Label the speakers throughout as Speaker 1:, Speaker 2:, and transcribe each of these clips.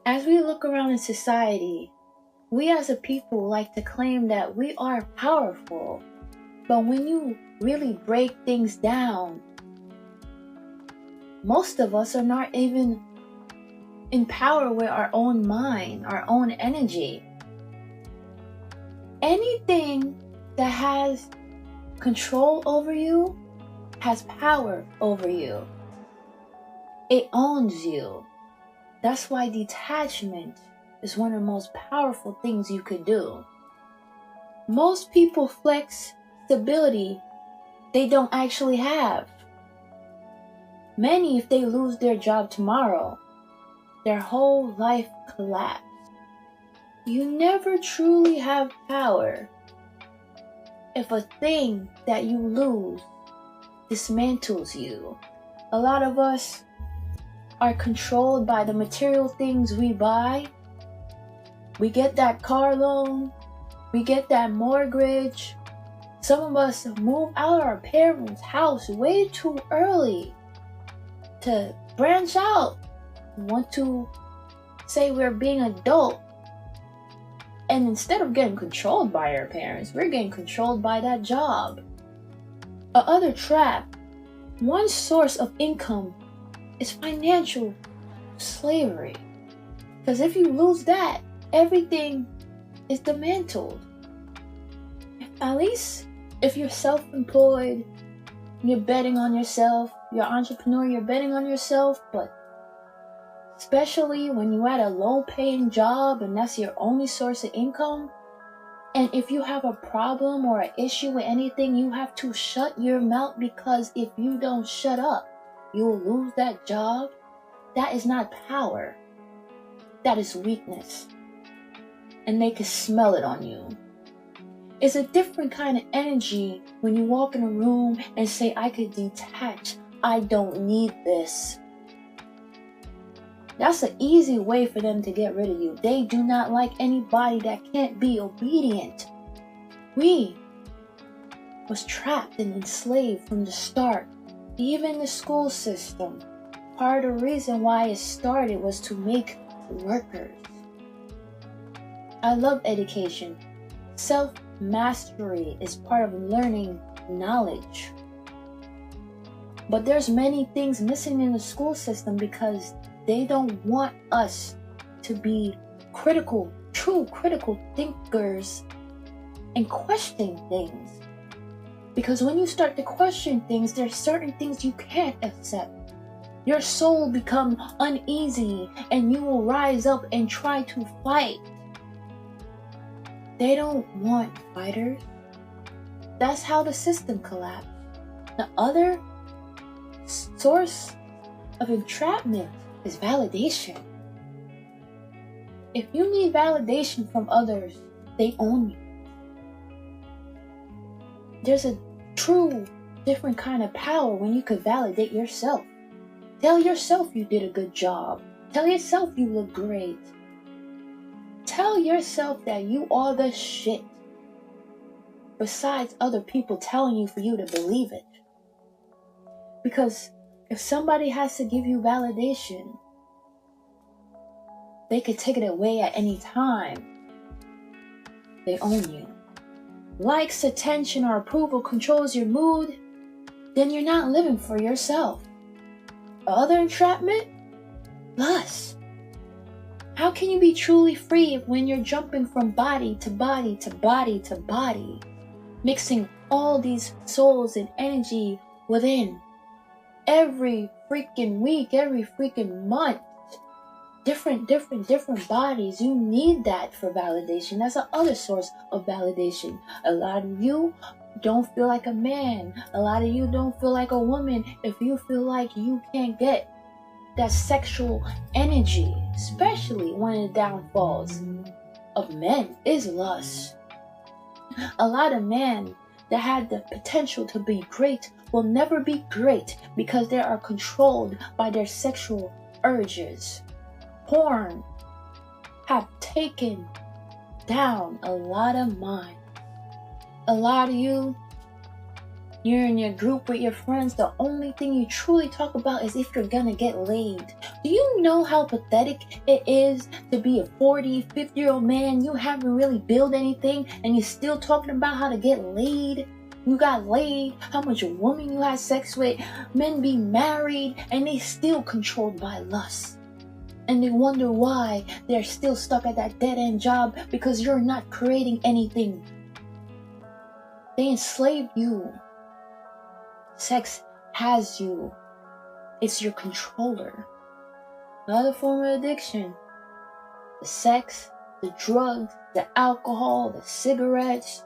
Speaker 1: As we look around in society, we as a people like to claim that we are powerful. But when you really break things down, most of us are not even in power with our own mind, our own energy. Anything that has control over you has power over you. It owns you. That's why detachment is one of the most powerful things you could do. Most people flex stability they don't actually have. Many, if they lose their job tomorrow, their whole life collapses. You never truly have power if a thing that you lose dismantles you. A lot of us are controlled by the material things we buy. We get that car loan, we get that mortgage. Some of us move out of our parents' house way too early to branch out. We want to say we're being adult. And instead of getting controlled by our parents, we're getting controlled by that job. A other trap, one source of income is financial slavery. Because if you lose that, everything is dismantled. At least if you're self-employed, you're betting on yourself, you're an entrepreneur, you're betting on yourself, but especially when you're at a low-paying job and that's your only source of income, and if you have a problem or an issue with anything, you have to shut your mouth, because if you don't shut up, you'll lose that job. That is not power. That is weakness. And they can smell it on you. It's a different kind of energy when you walk in a room and say, I could detach. I don't need this. That's an easy way for them to get rid of you. They do not like anybody that can't be obedient. We was trapped and enslaved from the start. Even the school system. Part of the reason why it started was to make workers. I love education. Self-mastery is part of learning knowledge. But there's many things missing in the school system because they don't want us to be critical, true critical thinkers and question things. Because when you start to question things, there's certain things you can't accept. Your soul becomes uneasy and you will rise up and try to fight. They don't want fighters. That's how the system collapsed. The other source of entrapment is validation. If you need validation from others, they own you. There's a true different kind of power when you can validate yourself. Tell yourself you did a good job. Tell yourself you look great. Tell yourself that you are the shit. Besides other people telling you for you to believe it. Because if somebody has to give you validation, they could take it away at any time. They own you. Likes, attention, or approval controls your mood, then you're not living for yourself. Other entrapment? Lust. How can you be truly free when you're jumping from body to body to body to body, mixing all these souls and energy within? Every freaking week, every freaking month, different bodies. You need that for validation. That's another source of validation. A lot of you don't feel like a man. A lot of you don't feel like a woman if you feel like you can't get that sexual energy, especially when the downfalls of men is lust. A lot of men that had the potential to be great will never be great because they are controlled by their sexual urges. Porn have taken down a lot of minds. A lot of you, you're in your group with your friends, the only thing you truly talk about is if you're gonna get laid. Do you know how pathetic it is to be a 40, 50-year-old man? You haven't really built anything and you're still talking about how to get laid. You got laid, how much women you had sex with, men be married, and they still controlled by lust. And they wonder why they're still stuck at that dead-end job, because you're not creating anything. They enslaved you. Sex has you. It's your controller. Another form of addiction. The sex, the drugs, the alcohol, the cigarettes.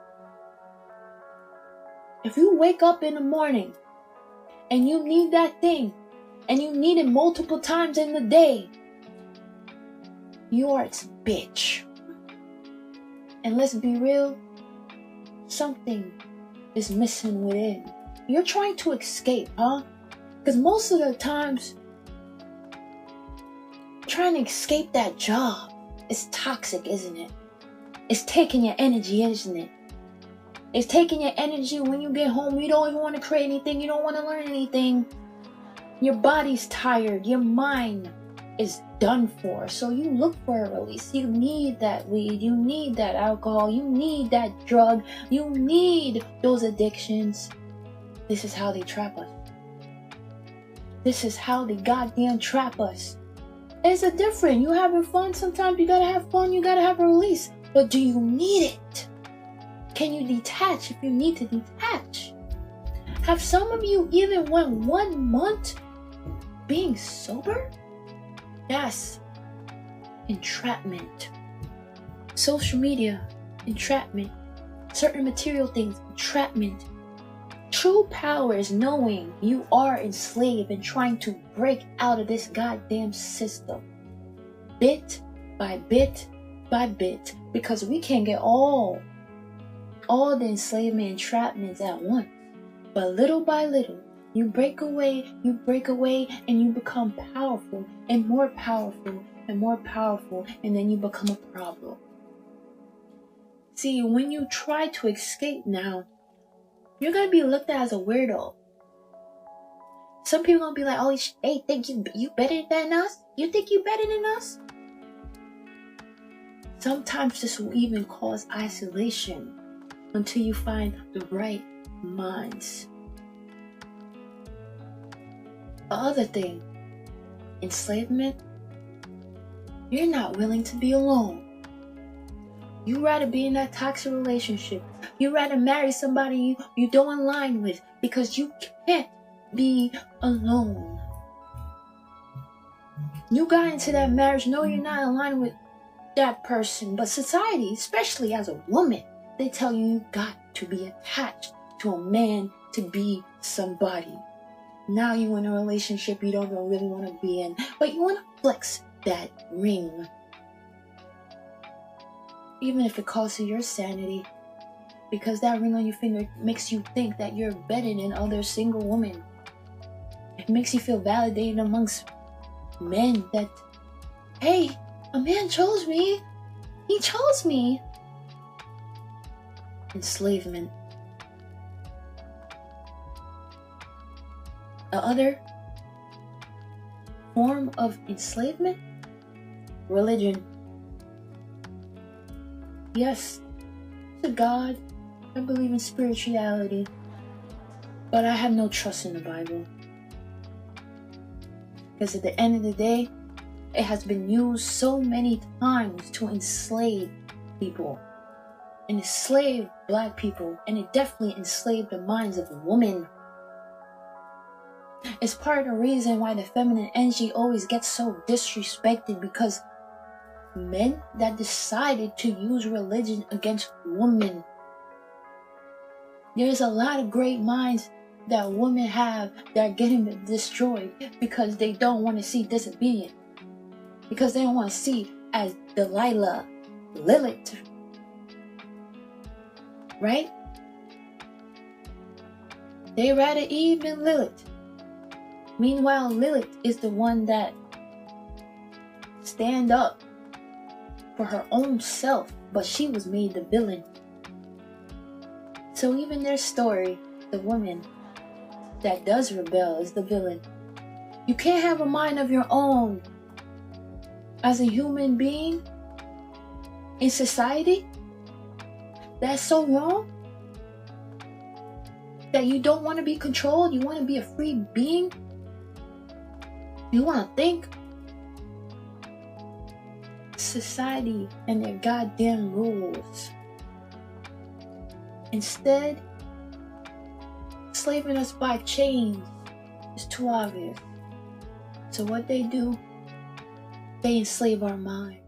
Speaker 1: If you wake up in the morning and you need that thing, and you need it multiple times in the day, you are its bitch. And let's be real, something is missing within. You're trying to escape, huh? Because most of the times, trying to escape that job is toxic, isn't it? It's taking your energy, isn't it? It's taking your energy. When you get home, you don't even want to create anything. You don't want to learn anything. Your body's tired. Your mind is done for. So you look for a release. You need that weed. You need that alcohol. You need that drug. You need those addictions. This is how they trap us. This is how they goddamn trap us. It's a different. You having fun. Sometimes you gotta have fun. You gotta have a release. But do you need it? Can you detach if you need to detach? Have some of you even went 1 month being sober? Yes. Entrapment. Social media, entrapment. Certain material things, entrapment. True power is knowing you are enslaved and trying to break out of this goddamn system. Bit by bit by bit. Because we can't get all the enslavement entrapments at once. But little by little, you break away, and you become powerful and more powerful and more powerful, and then you become a problem. See, when you try to escape now, you're gonna be looked at as a weirdo. Some people gonna be like, "Oh, they think you better than us? You think you better than us?" Sometimes this will even cause isolation until you find the right minds. The other thing, enslavement, you're not willing to be alone. You rather be in that toxic relationship. You rather marry somebody you don't align with, because you can't be alone. You got into that marriage, no, you're not aligned with that person, but society, especially as a woman, they tell you got to be attached to a man to be somebody. Now you're in a relationship you don't really want to be in, but you want to flex that ring. Even if it costs you your sanity, because that ring on your finger makes you think that you're better than other single women. It makes you feel validated amongst men that, hey, a man chose me. He chose me. Enslavement. The other form of enslavement? Religion. Yes, to God, I believe in spirituality, but I have no trust in the Bible. Because at the end of the day, it has been used so many times to enslave people. And enslave black people. And it definitely enslaved the minds of women. It's part of the reason why the feminine energy always gets so disrespected, because men that decided to use religion against women. There's a lot of great minds that women have that are getting destroyed because they don't want to see disobedient. Because they don't want to see as Delilah, Lilith. Right? They rather Eve than Lilith. Meanwhile, Lilith is the one that stand up for her own self, but she was made the villain. So even their story, the woman that does rebel is the villain. You can't have a mind of your own as a human being in society. That's so wrong. That you don't want to be controlled. You want to be a free being. You want to think. Society and their goddamn rules. Instead, enslaving us by chains is too obvious. So what they do, they enslave our mind.